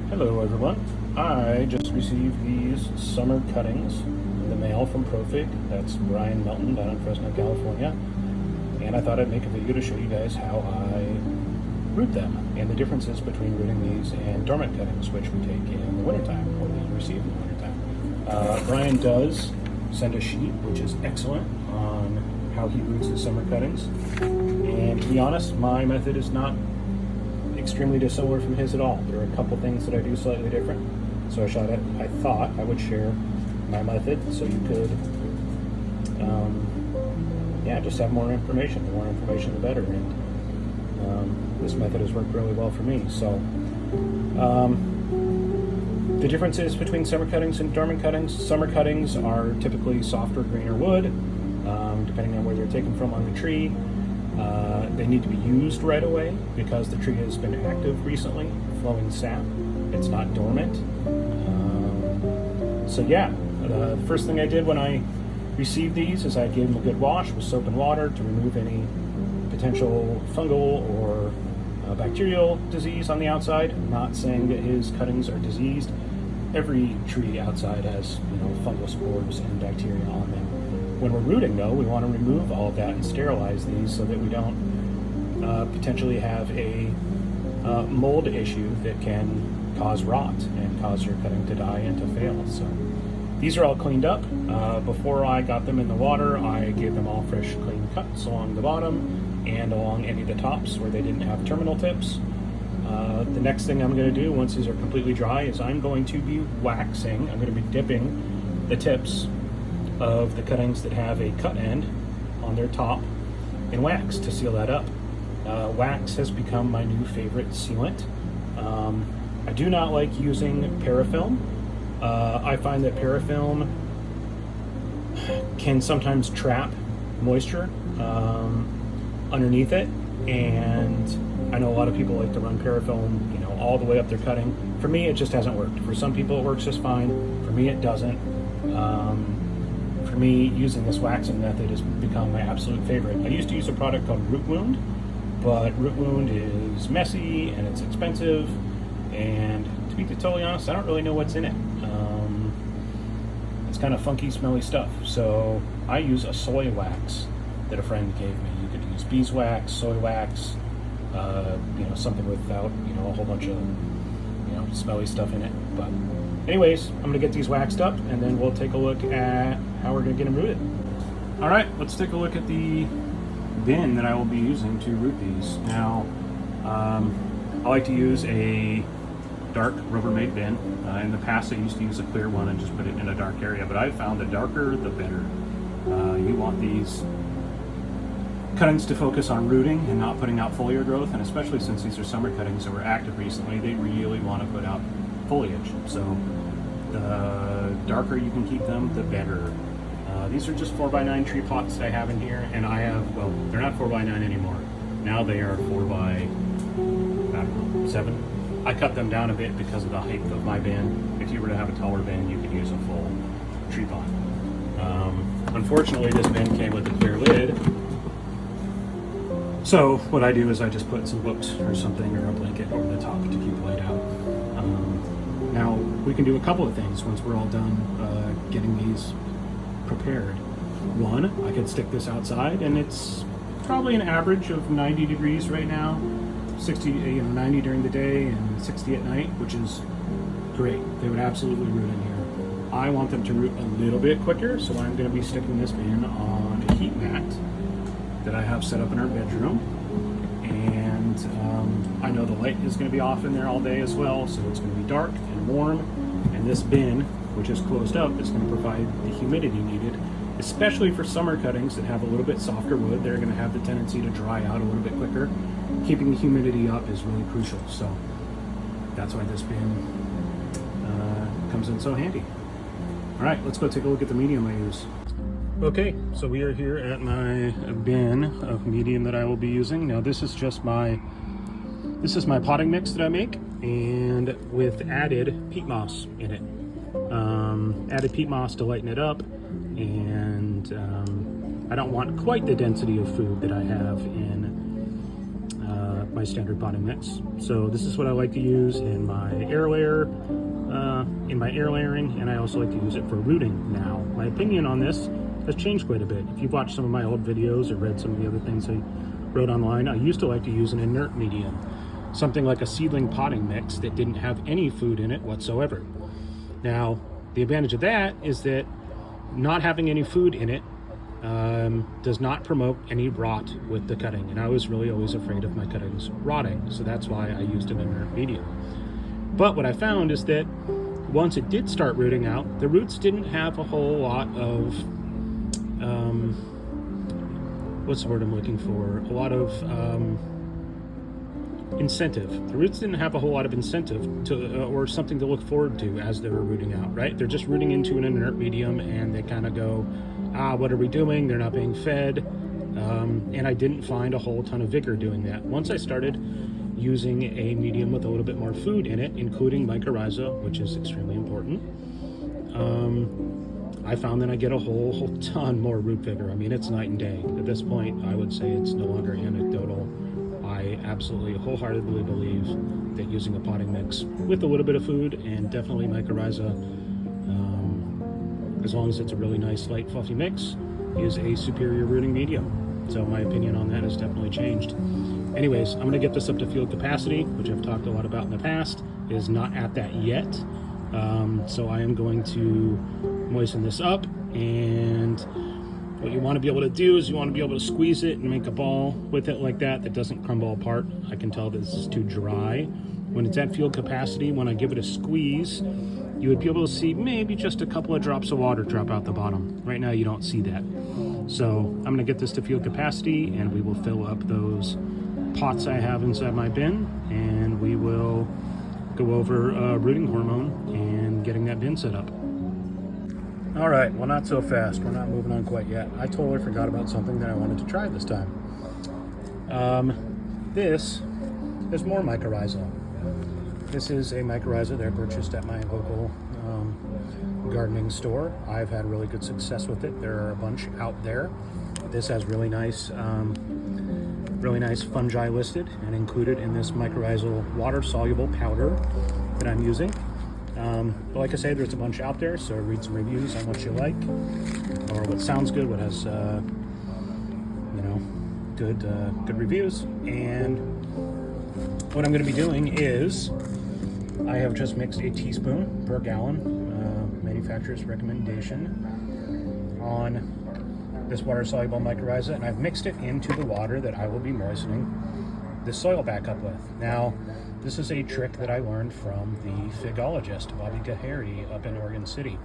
Hello everyone. I just received these summer cuttings in the mail from Profig. That's Brian Melton down in Fresno, California. And I thought I'd make a video to show you guys how I root them and the differences between rooting these and dormant cuttings, which we take in the wintertime, or we receive in the wintertime. Brian does send a sheet, which is excellent, on how he roots his summer cuttings. And to be honest, my method is not extremely dissimilar from his at all. There are a couple things that I do slightly different. So I thought I would share my method so you could, just have more information. The more information, the better. And this method has worked really well for me. So the differences between summer cuttings and dormant cuttings. Summer cuttings are typically softer, greener wood, depending on where they're taken from on the tree. They need to be used right away because the tree has been active recently, flowing sap. It's not dormant. The first thing I did when I received these is I gave them a good wash with soap and water to remove any potential fungal or bacterial disease on the outside. I'm not saying that his cuttings are diseased. Every tree outside has, fungal spores and bacteria on them. When we're rooting, though, we want to remove all of that and sterilize these so that we don't potentially have a mold issue that can cause rot and cause your cutting to die and to fail. So these are all cleaned up. Before I got them in the water, I gave them all fresh, clean cuts along the bottom and along any of the tops where they didn't have terminal tips. The next thing I'm going to do once these are completely dry is I'm going to be waxing. I'm going to be dipping the tips of the cuttings that have a cut end on their top in wax to seal that up. Wax has become my new favorite sealant. I do not like using parafilm. I find that parafilm can sometimes trap moisture underneath it, and I know a lot of people like to run parafilm, all the way up their cutting. For me, it just hasn't worked. For some people, it works just fine. For me, it doesn't. For me, using this waxing method has become my absolute favorite. I used to use a product called Root Wound, but Root Wound is messy and it's expensive, and to be totally honest, I don't really know what's in it. It's kind of funky, smelly stuff. So I use a soy wax that a friend gave me. You could use beeswax, soy wax, something without, a whole bunch of, smelly stuff in it. But anyways, I'm gonna get these waxed up and then we'll take a look at how we're gonna get them rooted. All right, let's take a look at the bin that I will be using to root these. Now, I like to use a dark Rubbermaid bin. In the past, I used to use a clear one and just put it in a dark area, but I've found the darker, the better. You want these cuttings to focus on rooting and not putting out foliar growth, and especially since these are summer cuttings that were active recently, they really want to put out foliage. So the darker you can keep them, the better. These are just 4x9 tree pots that I have in here, and they're not 4x9 anymore. Now they are 4x7. I cut them down a bit because of the height of my bin. If you were to have a taller bin, you could use a full tree pot. Unfortunately, this bin came with a clear lid. So what I do is I just put some books or something or a blanket over the top to keep light out. Now we can do a couple of things once we're all done getting these prepared. One, I could stick this outside, and it's probably an average of 90 degrees right now, 90 during the day and 60 at night, which is great. They would absolutely root in here. I want them to root a little bit quicker, so I'm going to be sticking this bin on a heat mat that I have set up in our bedroom, and I know the light is going to be off in there all day as well, so it's going to be dark and warm, and this bin, which is closed up, is going to provide the humidity needed, especially for summer cuttings that have a little bit softer wood. They're going to have the tendency to dry out a little bit quicker. Keeping the humidity up is really crucial, so that's why this bin comes in so handy. All right, let's go take a look at the medium I use. Okay, so we are here at my bin of medium that I will be using. Now this is just my potting mix that I make, and with added peat moss in it. Added peat moss to lighten it up, and I don't want quite the density of food that I have in my standard potting mix. So this is what I like to use in my air layer, in my air layering, and I also like to use it for rooting now. My opinion on this has changed quite a bit. If you've watched some of my old videos or read some of the other things I wrote online, I used to like to use an inert medium, something like a seedling potting mix that didn't have any food in it whatsoever. Now, the advantage of that is that not having any food in it does not promote any rot with the cutting, and I was really always afraid of my cuttings rotting, so that's why I used an inert medium. But what I found is that once it did start rooting out, the roots didn't have a whole lot of what's the word I'm looking for? A lot of incentive. The roots didn't have a whole lot of incentive to or something to look forward to as they were rooting out, right? They're just rooting into an inert medium, and they kind of go, what are we doing? They're not being fed. And I didn't find a whole ton of vigor doing that. Once I started using a medium with a little bit more food in it, including mycorrhiza, which is extremely important, I found that I get a whole ton more root vigor. I mean, it's night and day. At this point, I would say it's no longer anecdotal. I absolutely wholeheartedly believe that using a potting mix with a little bit of food and definitely mycorrhiza, as long as it's a really nice, light, fluffy mix, is a superior rooting medium. So my opinion on that has definitely changed. Anyways, I'm going to get this up to field capacity, which I've talked a lot about in the past. It is not at that yet. So I am going to moisten this up, and what you want to be able to do is you want to be able to squeeze it and make a ball with it like that doesn't crumble apart. I can tell this is too dry. When it's at field capacity, when I give it a squeeze, you would be able to see maybe just a couple of drops of water drop out the bottom. Right now you don't see that. So I'm going to get this to field capacity, and we will fill up those pots I have inside my bin, and we will go over rooting hormone and getting that bin set up. All right, well, not so fast. We're not moving on quite yet. I totally forgot about something that I wanted to try this time. This is more mycorrhiza. This is a mycorrhiza that I purchased at my local gardening store. I've had really good success with it. There are a bunch out there. This has really nice fungi listed and included in this mycorrhizal water-soluble powder that I'm using. But like I say, there's a bunch out there, so read some reviews on what you like, or what sounds good, what has, good reviews. And what I'm going to be doing is, I have just mixed a teaspoon per gallon, manufacturer's recommendation, on this water-soluble mycorrhiza, and I've mixed it into the water that I will be moistening the soil back up with. Now, this is a trick that I learned from the figologist, Bobby Gahary, up in Oregon City.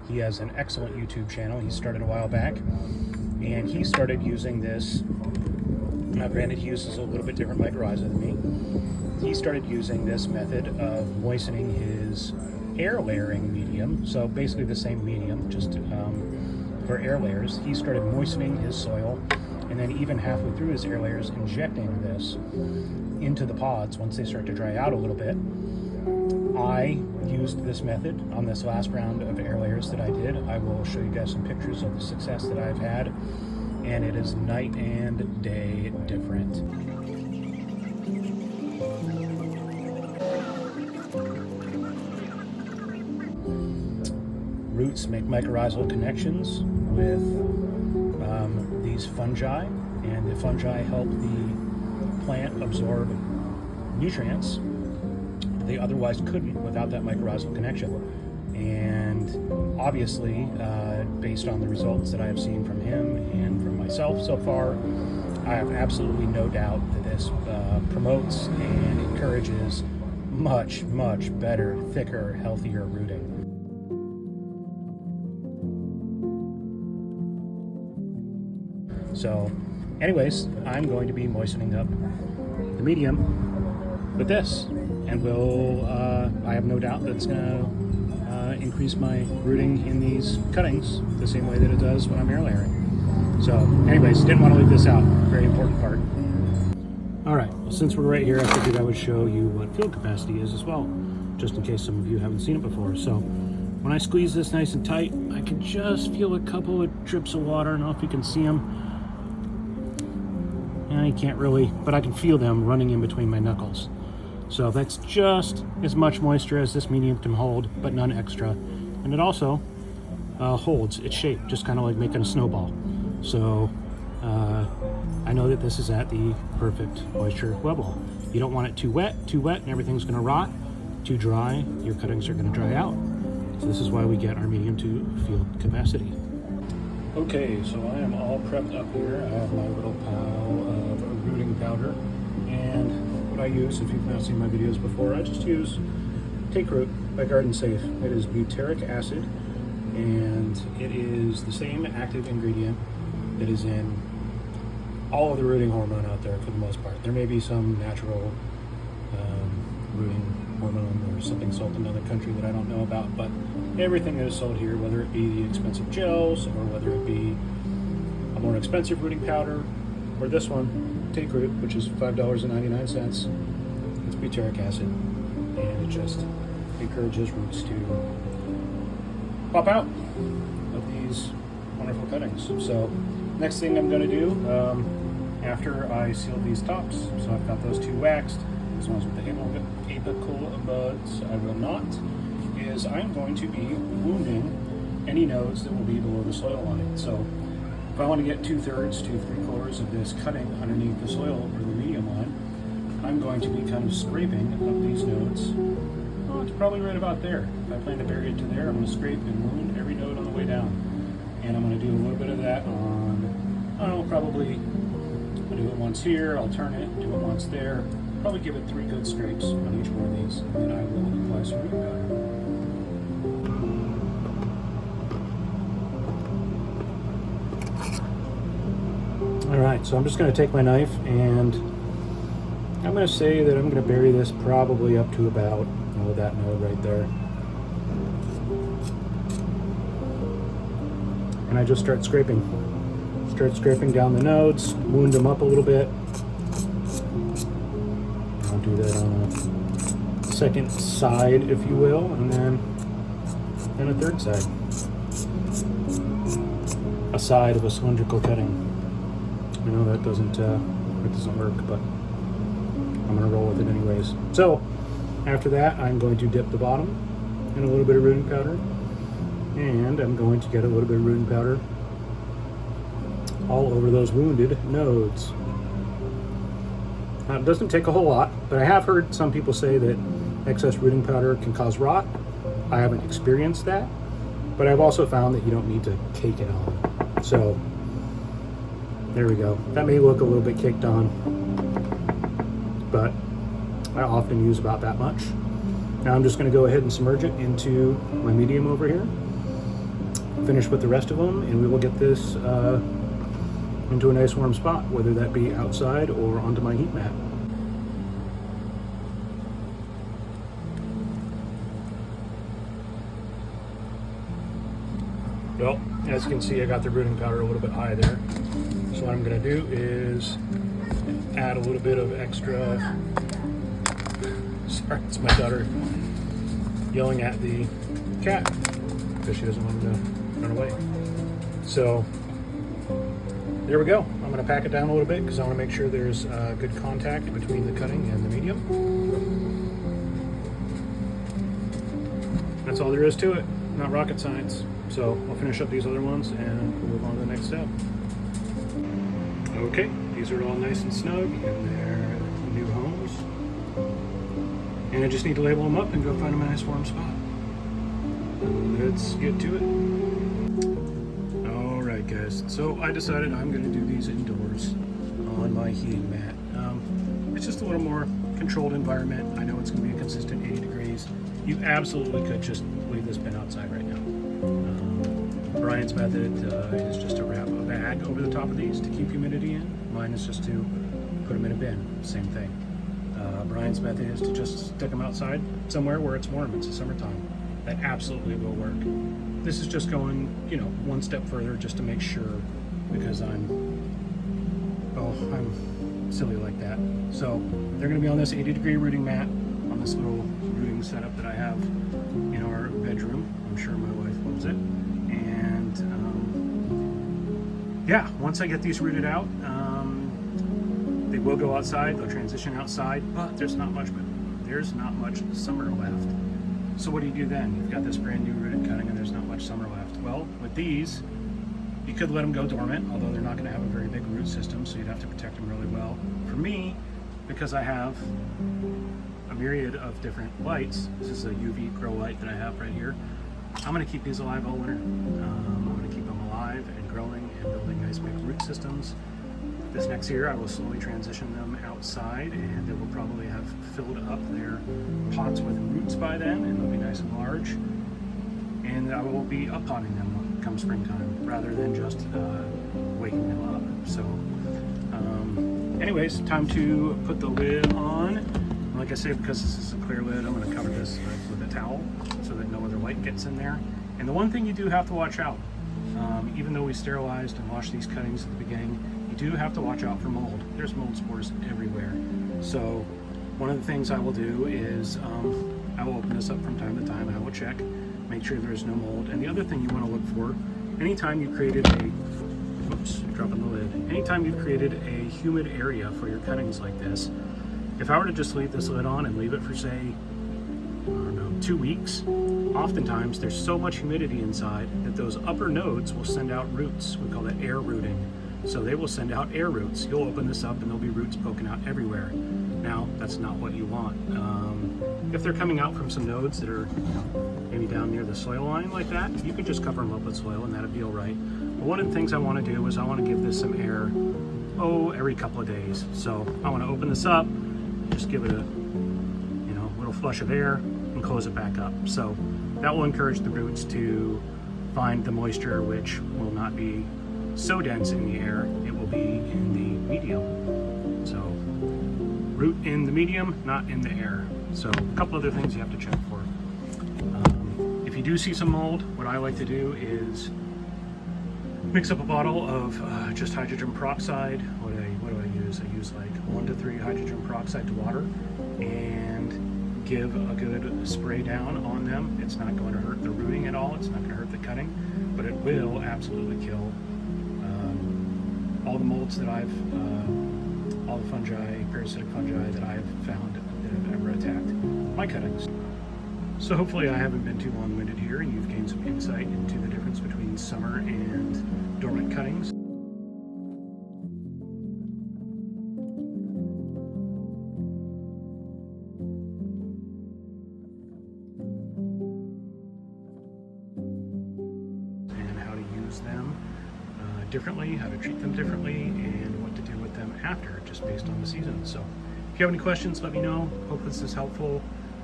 He has an excellent YouTube channel. He started a while back, and he started using this. Now, granted, he uses a little bit different mycorrhiza than me. He started using this method of moistening his air layering medium, so basically the same medium, just for air layers. He started moistening his soil, and then even halfway through his air layers, injecting this into the pods once they start to dry out a little bit. I used this method on this last round of air layers that I did. I will show you guys some pictures of the success that I've had, and it is night and day different. Roots make mycorrhizal connections with these fungi, and the fungi help the plant absorb nutrients they otherwise couldn't without that mycorrhizal connection. And obviously, based on the results that I have seen from him and from myself so far, I have absolutely no doubt that this promotes and encourages much, much better, thicker, healthier rooting. So, anyways, I'm going to be moistening up the medium with this, and I have no doubt that it's going to increase my rooting in these cuttings the same way that it does when I'm air layering. So, anyways, didn't want to leave this out. Very important part. All right, well, since we're right here, I figured I would show you what field capacity is as well, just in case some of you haven't seen it before. So, when I squeeze this nice and tight, I can just feel a couple of drips of water. I don't know if you can see them. I can't really, but I can feel them running in between my knuckles. So that's just as much moisture as this medium can hold, but none extra. And it also holds its shape, just kind of like making a snowball. So I know that this is at the perfect moisture level. You don't want it too wet and everything's gonna rot. Too dry, your cuttings are gonna dry out. So this is why we get our medium to field capacity. Okay, so I am all prepped up here. I have my little pile of rooting powder, and what I use, if you've not seen my videos before, I just use Take Root by Garden Safe. It is butyric acid, and it is the same active ingredient that is in all of the rooting hormone out there for the most part. There may be some natural rooting hormone or something sold in another country that I don't know about, but everything that is sold here, whether it be the expensive gels or whether it be a more expensive rooting powder, or this one, Take Root, which is $5.99, it's butyric acid, and it just encourages roots to pop out of these wonderful cuttings. So next thing I'm going to do after I seal these tops, so I've got those two waxed, as well as with the apical buds I will not, is I'm going to be wounding any nodes that will be below the soil line. So if I want to get 2/3 to 3/4 of this cutting underneath the soil or the medium line, I'm going to be kind of scraping up these nodes. Well, it's probably right about there. If I plan to bury it to there, I'm going to scrape and wound every node on the way down. And I'm going to do a little bit of that on, I don't know, probably I'll do it once here, I'll turn it, do it once there. Probably give it 3 good scrapes on each one of these, and then I will apply some rooting powder. All right, so I'm just going to take my knife and I'm going to say that I'm going to bury this probably up to about that node right there. And I just start scraping. Start scraping down the nodes, wound them up a little bit. I'll do that on a second side, if you will, and then a third side. A side of a cylindrical cutting. I know that doesn't work, but I'm gonna roll with it anyways. So after that, I'm going to dip the bottom in a little bit of rooting powder, and I'm going to get a little bit of rooting powder all over those wounded nodes. Now, it doesn't take a whole lot, but I have heard some people say that excess rooting powder can cause rot. I haven't experienced that, but I've also found that you don't need to cake it on. So there we go. That may look a little bit caked on, but I often use about that much. Now I'm just going to go ahead and submerge it into my medium over here, finish with the rest of them, and we will get this into a nice warm spot, whether that be outside or onto my heat mat. Well, as you can see, I got the rooting powder a little bit high there. So what I'm going to do is add a little bit of extra. Sorry, it's my daughter yelling at the cat because she doesn't want him to run away. So there we go. I'm going to pack it down a little bit because I want to make sure there's good contact between the cutting and the medium. That's all there is to it. Not rocket science. So I'll finish up these other ones and move on to the next step. Okay, these are all nice and snug in their new homes. And I just need to label them up and go find them a nice warm spot. Let's get to it. Alright guys, so I decided I'm going to do these indoors on my heating mat. It's just a little more controlled environment. I know it's going to be a consistent 80 degrees. You absolutely could just leave this bin outside right now. Brian's method is just to wrap a bag over the top of these to keep humidity in. Mine is just to put them in a bin, same thing. Brian's method is to just stick them outside somewhere where it's warm. It's the summertime. That absolutely will work. This is just going, one step further just to make sure, because I'm silly like that. So they're going to be on this 80-degree rooting mat on this little rooting setup that I have in our bedroom. I'm sure my wife loves it. And yeah, once I get these rooted out, They will go outside, they'll transition outside, but there's not much summer left. So what do you do then? You've got this brand new rooted cutting and there's not much summer left. Well, with these, you could let them go dormant, although they're not going to have a very big root system, so you'd have to protect them really well. For me, because I have a myriad of different lights, this is a UV grow light that I have right here, I'm going to keep these alive all winter. I'm going to keep them alive and growing and building nice big root systems. This next year I will slowly transition them outside, and they will probably have filled up their pots with roots by then, and they'll be nice and large. And I will be up-potting them come springtime rather than just waking them up. So anyways, time to put the lid on. Like I said, because this is a clear lid, I'm going to cover this with a towel so that no other light gets in there. And the one thing you do have to watch out, even though we sterilized and washed these cuttings at the beginning, you do have to watch out for mold. There's mold spores everywhere. So one of the things I will do is I will open this up from time to time and I will check, make sure there's no mold. And the other thing you want to look for, anytime you created dropping the lid, anytime you've created a humid area for your cuttings like this, if I were to just leave this lid on and leave it for, say, I don't know, 2 weeks, oftentimes there's so much humidity inside that those upper nodes will send out roots. We call that air rooting. So they will send out air roots. You'll open this up and there'll be roots poking out everywhere. Now, that's not what you want. If they're coming out from some nodes that are, maybe down near the soil line like that, you could just cover them up with soil and that'd be all right. But one of the things I want to do is I want to give this some air, every couple of days. So I want to open this up, just give it a little flush of air and close it back up. So that will encourage the roots to find the moisture, which will not be so dense in the air, it will be in the medium. So root in the medium, not in the air. So a couple other things you have to check for. If you do see some mold, what I like to do is mix up a bottle of just hydrogen peroxide. What do I use? I use like 1 to 3 hydrogen peroxide to water and give a good spray down on them. It's not going to hurt the rooting at all. It's not going to hurt the cutting, but it will absolutely kill all the molds that all the fungi, parasitic fungi that I've found that have ever attacked my cuttings. So hopefully I haven't been too long-winded here and you've gained some insight into the difference between summer and dormant cuttings. And how to use them differently, how to treat them differently, and what to do with them after, just based on the season. So if you have any questions, let me know. Hope this is helpful.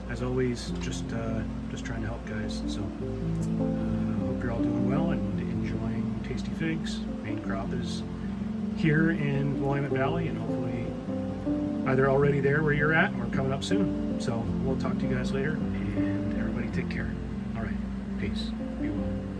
As always, just trying to help, guys. So hope you're all doing well and enjoying tasty figs. Main crop is here in Willamette Valley, and hopefully either already there where you're at, or coming up soon. So we'll talk to you guys later, and everybody take care. All right, peace. Be well.